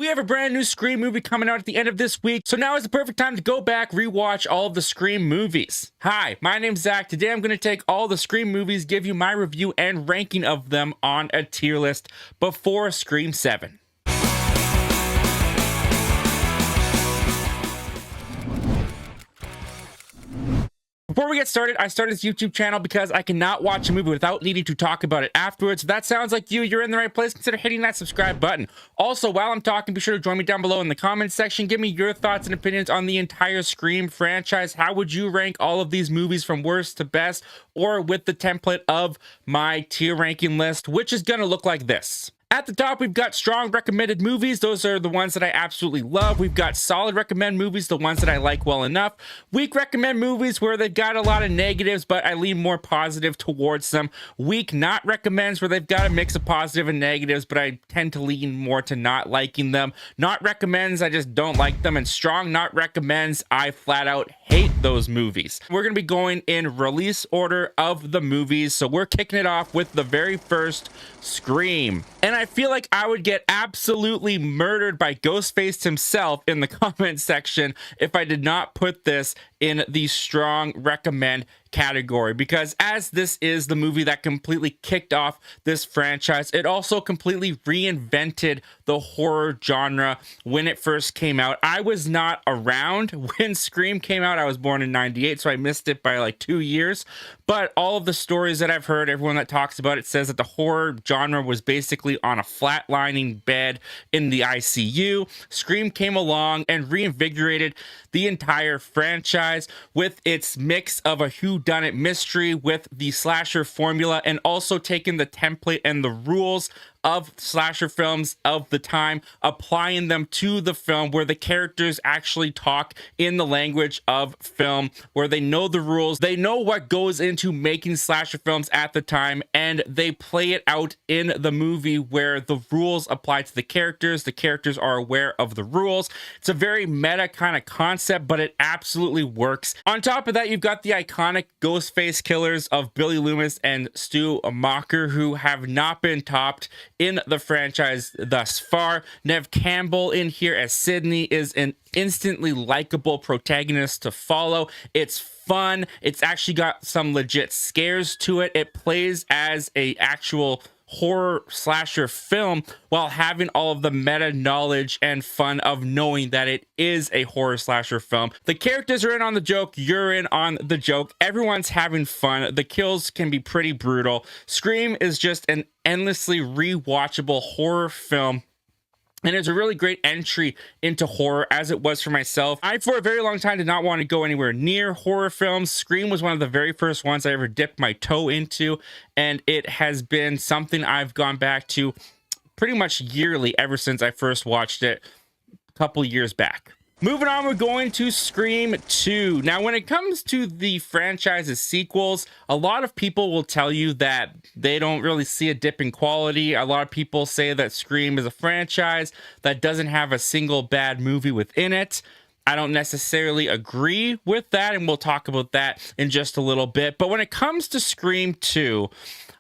We have a brand new Scream movie coming out at the end of this week, so now is the perfect time to go back, rewatch all of the Scream movies. Hi, my name's Zach. Today I'm going to take all the Scream movies, give you my review and ranking of them on a tier list before Scream 7. Before we get started, I started this YouTube channel because I cannot watch a movie without needing to talk about it afterwards. If that sounds like you're in the right place. Consider hitting that subscribe button. Also, while I'm talking, be sure to join me down below in the comments section. Give me your thoughts and opinions on the entire Scream franchise. How would you rank all of these movies from worst to best, or with the template of my tier ranking list, which is going to look like this. At the top, we've got strong recommended movies. Those are the ones that I absolutely love. We've got solid recommend movies, the ones that I like well enough. Weak recommend movies where they've got a lot of negatives, but I lean more positive towards them. Weak not recommends where they've got a mix of positive and negatives, but I tend to lean more to not liking them. Not recommends, I just don't like them. And strong not recommends, I flat out hate those movies. We're going to be going in release order of the movies. So we're kicking it off with the very first Scream. And I feel like I would get absolutely murdered by Ghostface himself in the comment section if I did not put this in the strong recommend category, because as this is the movie that completely kicked off this franchise, it also completely reinvented the horror genre when it first came out. I was not around when Scream came out. I was born in 98, so I missed it by like 2 years. But all of the stories that I've heard, everyone that talks about it says that the horror genre was basically on a flatlining bed in the ICU. Scream came along and reinvigorated the entire franchise with its mix of a whodunit mystery with the slasher formula, and also taking the template and the rules of slasher films of the time, applying them to the film where the characters actually talk in the language of film, where they know the rules, they know what goes into making slasher films at the time, and they play it out in the movie where the rules apply to the characters are aware of the rules. It's a very meta kind of concept, but it absolutely works. On top of that, you've got the iconic Ghostface killers of Billy Loomis and Stu Macher, who have not been topped in the franchise thus far. Neve Campbell in here as Sydney is an instantly likable protagonist to follow. It's fun. It's actually got some legit scares to it. It plays as a actual horror slasher film while having all of the meta knowledge and fun of knowing that it is a horror slasher film. The characters are in on the joke, you're in on the joke, everyone's having fun. The kills can be pretty brutal. Scream is just an endlessly rewatchable horror film, and it's a really great entry into horror, as it was for myself. I, for a very long time, did not want to go anywhere near horror films. Scream was one of the very first ones I ever dipped my toe into, and it has been something I've gone back to pretty much yearly ever since I first watched it a couple years back. Moving on, we're going to Scream 2. Now, when it comes to the franchise's sequels, a lot of people will tell you that they don't really see a dip in quality. A lot of people say that Scream is a franchise that doesn't have a single bad movie within it. I don't necessarily agree with that, and we'll talk about that in just a little bit. But when it comes to Scream 2,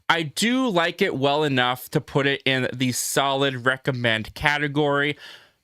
I do like it well enough to put it in the solid recommend category.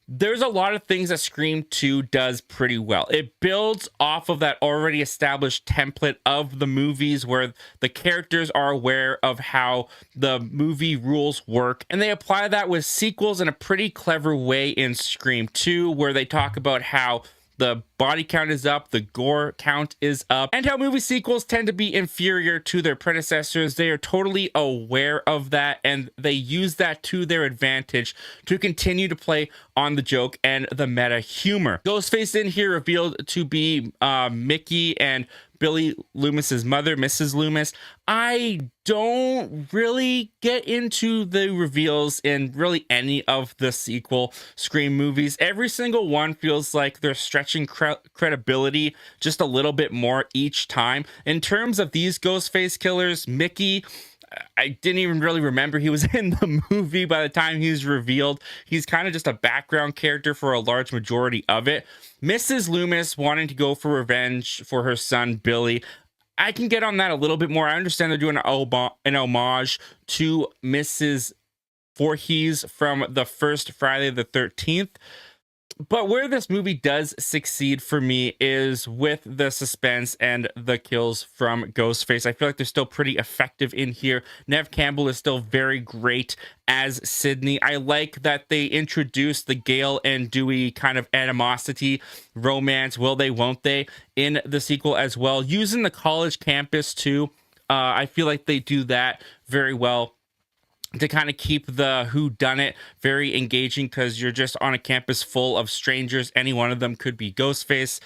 There's a lot of things that Scream 2 does pretty well. It builds off of that already established template of the movies where the characters are aware of how the movie rules work, and they apply that with sequels in a pretty clever way in Scream 2, where they talk about how the body count is up, the gore count is up, and how movie sequels tend to be inferior to their predecessors. They are totally aware of that, and they use that to their advantage to continue to play on the joke and the meta humor. Ghostface in here revealed to be Mickey and Billy Loomis's mother, Mrs. Loomis. I don't really get into the reveals in really any of the sequel Scream movies. Every single one feels like they're stretching credibility just a little bit more each time. In terms of these Ghostface killers, Mickey, I didn't even really remember he was in the movie by the time he's revealed. He's kind of just a background character for a large majority of it. Mrs. Loomis wanting to go for revenge for her son, Billy. I can get on that a little bit more. I understand they're doing an homage to Mrs. Voorhees from the first Friday the 13th. But where this movie does succeed for me is with the suspense and the kills from Ghostface. I feel like they're still pretty effective in here. Neve Campbell is still very great as Sydney. I like that they introduced the Gale and Dewey kind of animosity, romance, will they, won't they, in the sequel as well. Using the college campus too. I feel like they do that very well to kind of keep the whodunit very engaging, because you're just on a campus full of strangers. Any one of them could be Ghostface.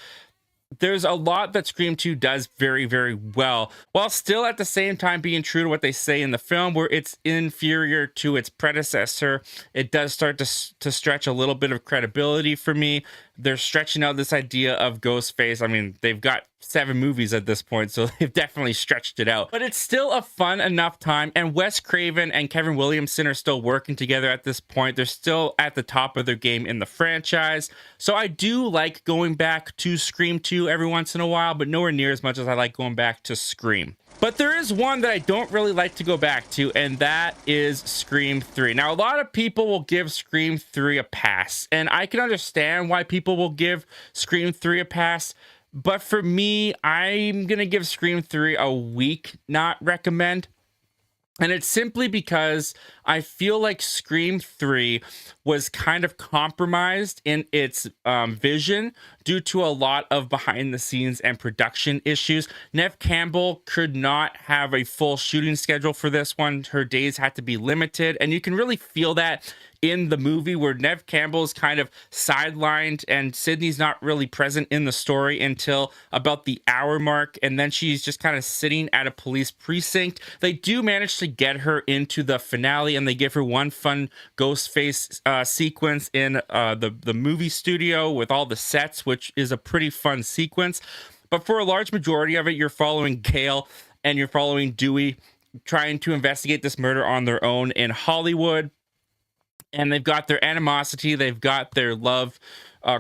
There's a lot that Scream 2 does very, very well, while still at the same time being true to what they say in the film, where it's inferior to its predecessor. It does start to stretch a little bit of credibility for me. They're stretching out this idea of Ghostface. I mean, they've got 7 movies at this point, so they've definitely stretched it out. But it's still a fun enough time, and Wes Craven and Kevin Williamson are still working together at this point. They're still at the top of their game in the franchise. So I do like going back to Scream 2 every once in a while, but nowhere near as much as I like going back to Scream. But there is one that I don't really like to go back to, and that is Scream 3. Now, a lot of people will give Scream 3 a pass, and I can understand why people will give Scream 3 a pass. But for me, I'm going to give Scream 3 a weak not recommend. And it's simply because I feel like Scream 3 was kind of compromised in its vision due to a lot of behind the scenes and production issues. Neve Campbell could not have a full shooting schedule for this one. Her days had to be limited. And you can really feel that in the movie, where Neve Campbell is kind of sidelined and Sydney's not really present in the story until about the hour mark, and then she's just kind of sitting at a police precinct. They do manage to get her into the finale, and they give her one fun Ghostface sequence in the movie studio with all the sets, which is a pretty fun sequence. But for a large majority of it, you're following Gale and you're following Dewey trying to investigate this murder on their own in Hollywood. And they've got their animosity, they've got their love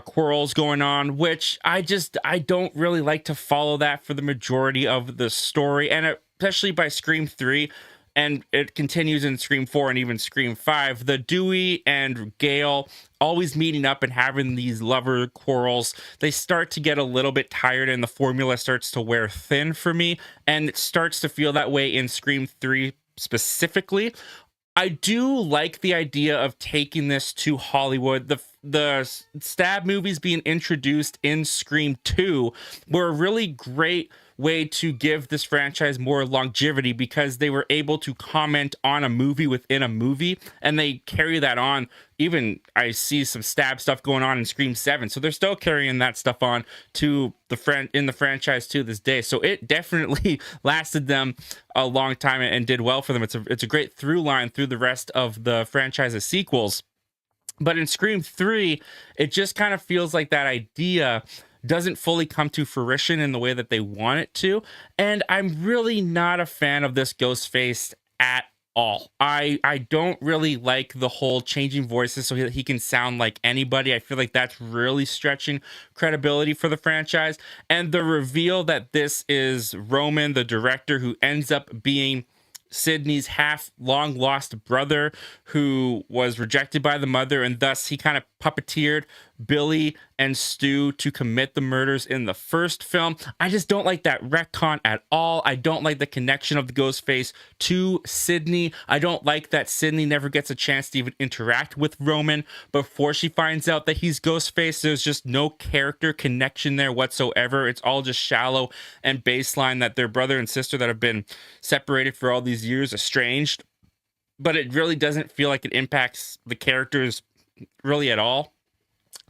quarrels going on, which I don't really like to follow that for the majority of the story, and especially by Scream 3, and it continues in Scream 4 and even Scream 5. The Dewey and Gale always meeting up and having these lover quarrels, they start to get a little bit tired, and the formula starts to wear thin for me, and it starts to feel that way in Scream 3 specifically. I do like the idea of taking this to Hollywood. The stab movies being introduced in Scream 2 were a really great way to give this franchise more longevity, because they were able to comment on a movie within a movie, and they carry that on. Even I see some stab stuff going on in Scream 7, so they're still carrying that stuff on to in the franchise to this day. So it definitely lasted them a long time and did well for them. It's a great through line through the rest of the franchise's sequels. But in Scream 3, it just kind of feels like that idea doesn't fully come to fruition in the way that they want it to. And I'm really not a fan of this Ghostface at all. I don't really like the whole changing voices so he can sound like anybody. I feel like that's really stretching credibility for the franchise. And the reveal that this is Roman, the director, who ends up being Sydney's half long lost brother, who was rejected by the mother, and thus he kind of puppeteered Billy and Stu to commit the murders in the first film. I just don't like that retcon at all. I don't like the connection of the Ghostface to Sydney. I don't like that Sydney never gets a chance to even interact with Roman before she finds out that he's Ghostface. There's just no character connection there whatsoever. It's all just shallow and baseline that they're brother and sister that have been separated for all these years, estranged. But it really doesn't feel like it impacts the characters really at all.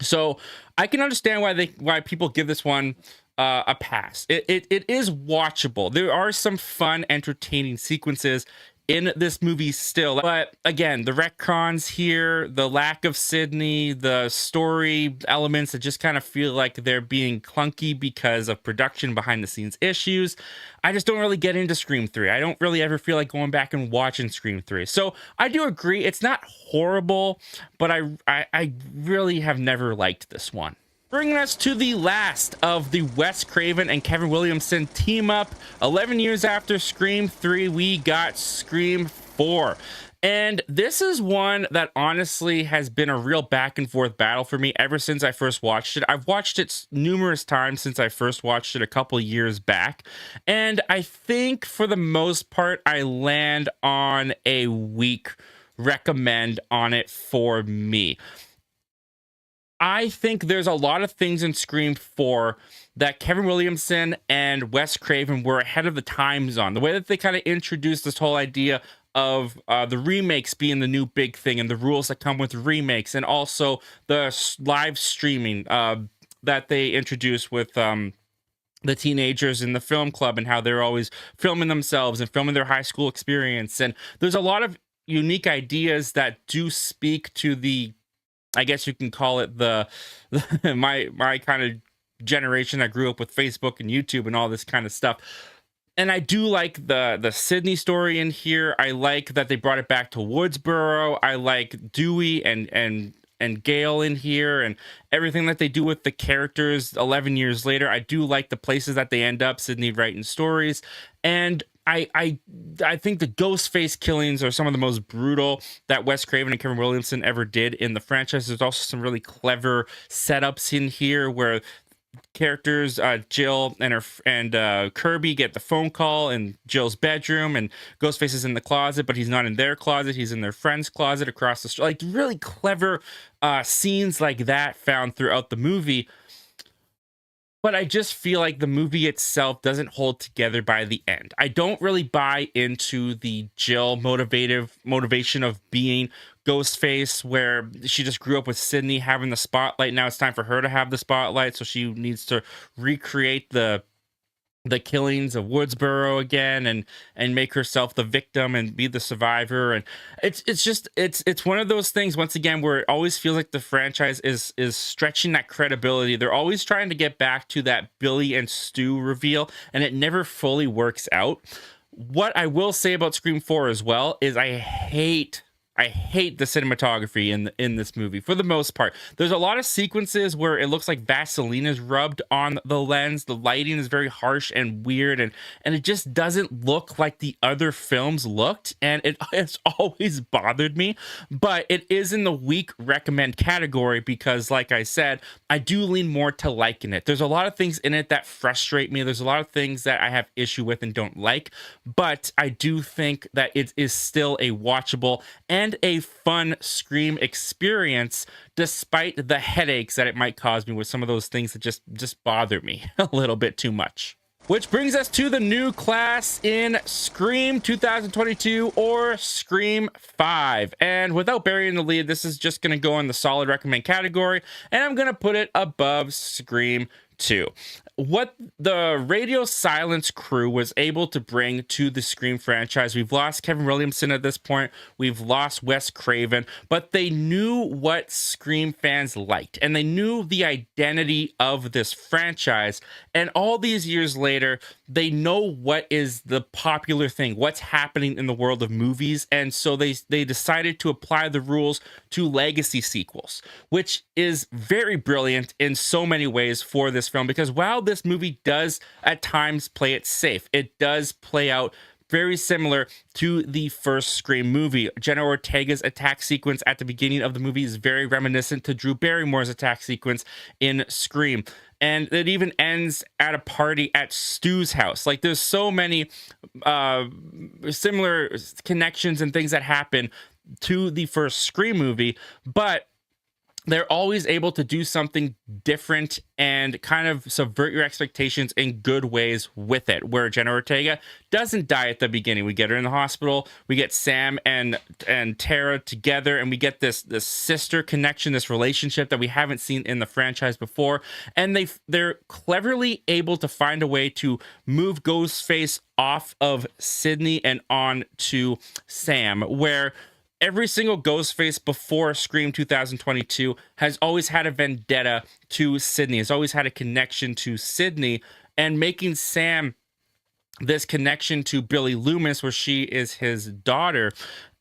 So I can understand why people give this one a pass. It is watchable. There are some fun, entertaining sequences in this movie still, but again, the retcons here, the lack of Sydney, the story elements that just kind of feel like they're being clunky because of production behind the scenes issues. I just don't really get into Scream 3. I don't really ever feel like going back and watching Scream 3. So I do agree, it's not horrible, but I really have never liked this one. Bringing us to the last of the Wes Craven and Kevin Williamson team up. 11 years after Scream 3, we got Scream 4. And this is one that honestly has been a real back and forth battle for me ever since I first watched it. I've watched it numerous times since I first watched it a couple years back. And I think for the most part, I land on a weak recommend on it for me. I think there's a lot of things in Scream 4 that Kevin Williamson and Wes Craven were ahead of the times on. The way that they kind of introduced this whole idea of the remakes being the new big thing and the rules that come with remakes, and also the live streaming that they introduced with the teenagers in the film club and how they're always filming themselves and filming their high school experience. And there's a lot of unique ideas that do speak to the, I guess you can call it my kind of generation that grew up with Facebook and YouTube and all this kind of stuff. And I do like the Sydney story in here. I like that they brought it back to Woodsboro. I like Dewey and Gail in here and everything that they do with the characters 11 years later. I do like the places that they end up, Sydney writing stories. And I think the Ghostface killings are some of the most brutal that Wes Craven and Kevin Williamson ever did in the franchise. There's also some really clever setups in here where characters Jill and Kirby get the phone call in Jill's bedroom, and Ghostface is in the closet, but he's not in their closet, he's in their friend's closet across the street. Like really clever scenes like that found throughout the movie. But I just feel like the movie itself doesn't hold together by the end. I don't really buy into the Jill motivation of being Ghostface, where she just grew up with Sydney having the spotlight. Now it's time for her to have the spotlight, so she needs to recreate the killings of Woodsboro again and make herself the victim and be the survivor. And it's one of those things, once again, where it always feels like the franchise is stretching that credibility. They're always trying to get back to that Billy and Stu reveal, and it never fully works out. What I will say about Scream 4 as well is I hate the cinematography in this movie for the most part. There's a lot of sequences where it looks like Vaseline is rubbed on the lens. The lighting is very harsh and weird, and it just doesn't look like the other films looked, and it's always bothered me. But it is in the weak recommend category because, like I said, I do lean more to liking it. There's a lot of things in it that frustrate me. There's a lot of things that I have issue with and don't like, but I do think that it is still a watchable and a fun Scream experience, despite the headaches that it might cause me with some of those things that just bother me a little bit too much. Which brings us to the new class in Scream 2022, or Scream 5. And without burying the lead, this is just going to go in the solid recommend category, and I'm going to put it above Scream 2. What the Radio Silence crew was able to bring to the Scream franchise, we've lost Kevin Williamson at this point, we've lost Wes Craven, but they knew what Scream fans liked, and they knew the identity of this franchise, and all these years later, they know what is the popular thing, what's happening in the world of movies, and so they decided to apply the rules to legacy sequels, which is very brilliant in so many ways for this film, because while this movie does at times play it safe, it does play out very similar to the first Scream movie. Jenna Ortega's attack sequence at the beginning of the movie is very reminiscent to Drew Barrymore's attack sequence in Scream. And it even ends at a party at Stu's house. Like, there's so many similar connections and things that happen to the first Scream movie, but they're always able to do something different and kind of subvert your expectations in good ways with it, where Jenna Ortega doesn't die at the beginning. We get her in the hospital, we get Sam and Tara together, and we get this sister connection, this relationship that we haven't seen in the franchise before. And they're cleverly able to find a way to move Ghostface off of Sydney and on to Sam, where every single Ghostface before Scream 2022 has always had a vendetta to Sydney, has always had a connection to Sydney, and making Sam this connection to Billy Loomis, where she is his daughter,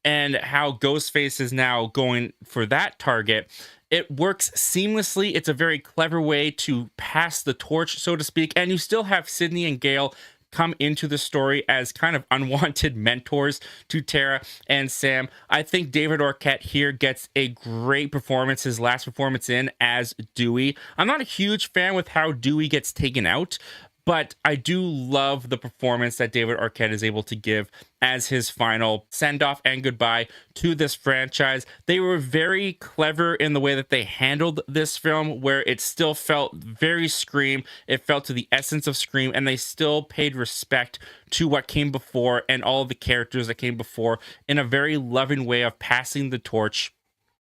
and how Ghostface is now going for that target. It works seamlessly. It's a very clever way to pass the torch, so to speak, and you still have Sydney and Gail come into the story as kind of unwanted mentors to Tara and Sam. I think David Arquette here gets a great performance, his last performance in as Dewey. I'm not a huge fan with how Dewey gets taken out, but I do love the performance that David Arquette is able to give as his final send-off and goodbye to this franchise. They were very clever in the way that they handled this film, where it still felt very Scream. It felt to the essence of Scream, and they still paid respect to what came before and all of the characters that came before in a very loving way of passing the torch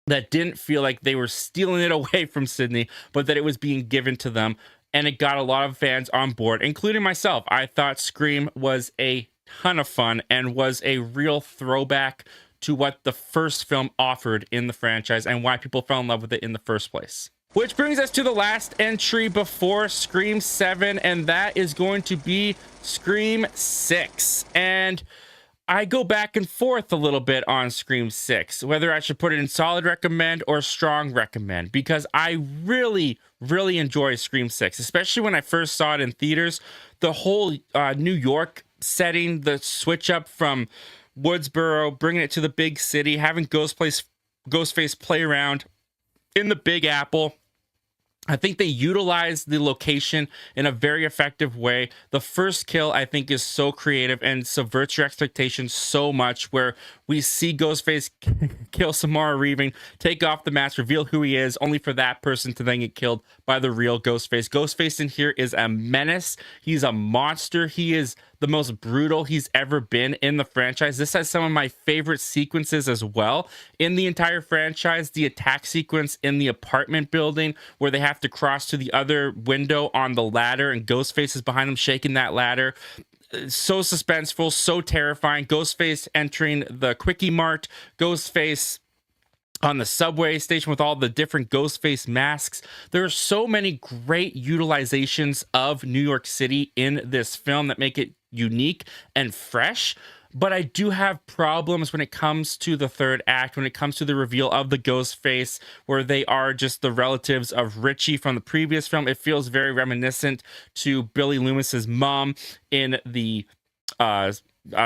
that didn't feel like they were stealing it away from Sydney, but that it was being given to them. And it got a lot of fans on board, including myself. I thought Scream was a ton of fun and was a real throwback to what the first film offered in the franchise and why people fell in love with it in the first place. Which brings us to the last entry before Scream 7, and that is going to be Scream 6. And I go back and forth a little bit on Scream 6, whether I should put it in solid recommend or strong recommend, because I really enjoy Scream 6, especially when I first saw it in theaters. The whole New York setting, the switch up from Woodsboro, bringing it to the big city, having Ghostface play around in the Big Apple. I think they utilize the location in a very effective way. The first kill, I think, is so creative and subverts your expectations so much, where we see Ghostface kill Samara Weaving, take off the mask, reveal who he is, only for that person to then get killed by the real Ghostface. Ghostface in here is a menace. He's a monster. He is the most brutal he's ever been in the franchise. This has some of my favorite sequences as well in the entire franchise. The attack sequence in the apartment building where they have to cross to the other window on the ladder and Ghostface is behind them shaking that ladder. So suspenseful, so terrifying. Ghostface entering the Quickie Mart, Ghostface on the subway station with all the different Ghostface masks. There are so many great utilizations of New York City in this film that make it unique and fresh. But I do have problems when it comes to the third act, when it comes to the reveal of the Ghostface, where they are just the relatives of Richie from the previous film. It feels very reminiscent to Billy Loomis's mom in the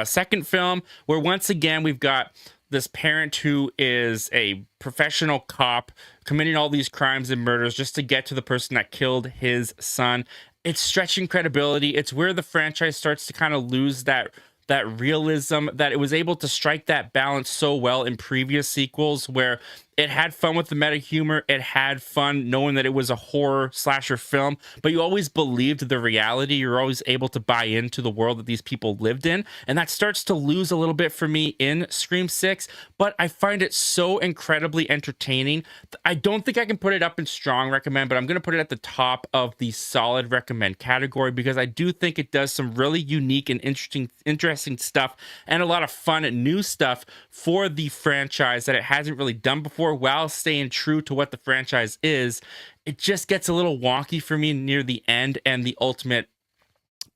second film, where once again we've got this parent who is a professional cop committing all these crimes and murders just to get to the person that killed his son. It's stretching credibility. It's where the franchise starts to kind of lose that realism, that it was able to strike that balance so well in previous sequels, where it had fun with the meta humor. It had fun knowing that it was a horror slasher film, but you always believed the reality. You're always able to buy into the world that these people lived in. And that starts to lose a little bit for me in Scream 6, but I find it so incredibly entertaining. I don't think I can put it up in strong recommend, but I'm going to put it at the top of the solid recommend category, because I do think it does some really unique and interesting stuff and a lot of fun new stuff for the franchise that it hasn't really done before, while staying true to what the franchise is. It just gets a little wonky for me near the end, and the ultimate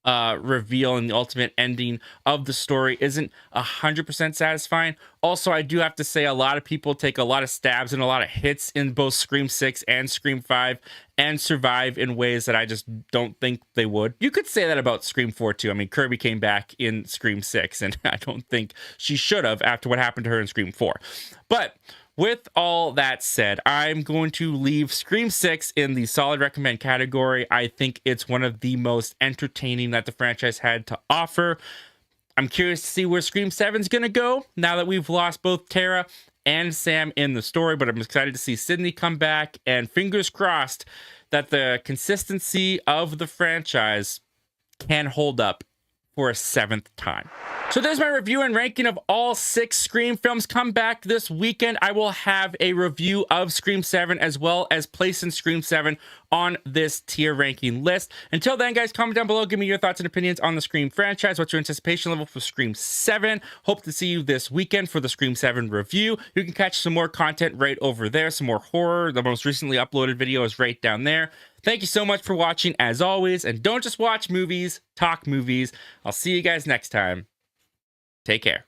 reveal and the ultimate ending of the story isn't 100% satisfying. Also, I do have to say, a lot of people take a lot of stabs and a lot of hits in both Scream 6 and Scream 5 and survive in ways that I just don't think they would. You could say that about Scream 4 too. I mean, Kirby came back in Scream 6, and I don't think she should have after what happened to her in Scream 4. But with all that said, I'm going to leave Scream 6 in the solid recommend category. I think it's one of the most entertaining that the franchise had to offer. I'm curious to see where Scream 7 is going to go now that we've lost both Tara and Sam in the story, but I'm excited to see Sydney come back, and fingers crossed that the consistency of the franchise can hold up for a 7th time. So there's my review and ranking of all 6 Scream films. Come back this weekend. I will have a review of Scream 7 as well as placing Scream 7 on this tier ranking list. Until then, guys, comment down below. Give me your thoughts and opinions on the Scream franchise. What's your anticipation level for Scream 7? Hope to see you this weekend for the Scream 7 review. You can catch some more content right over there. Some more horror. The most recently uploaded video is right down there. Thank you so much for watching, as always. And don't just watch movies, talk movies. I'll see you guys next time. Take care.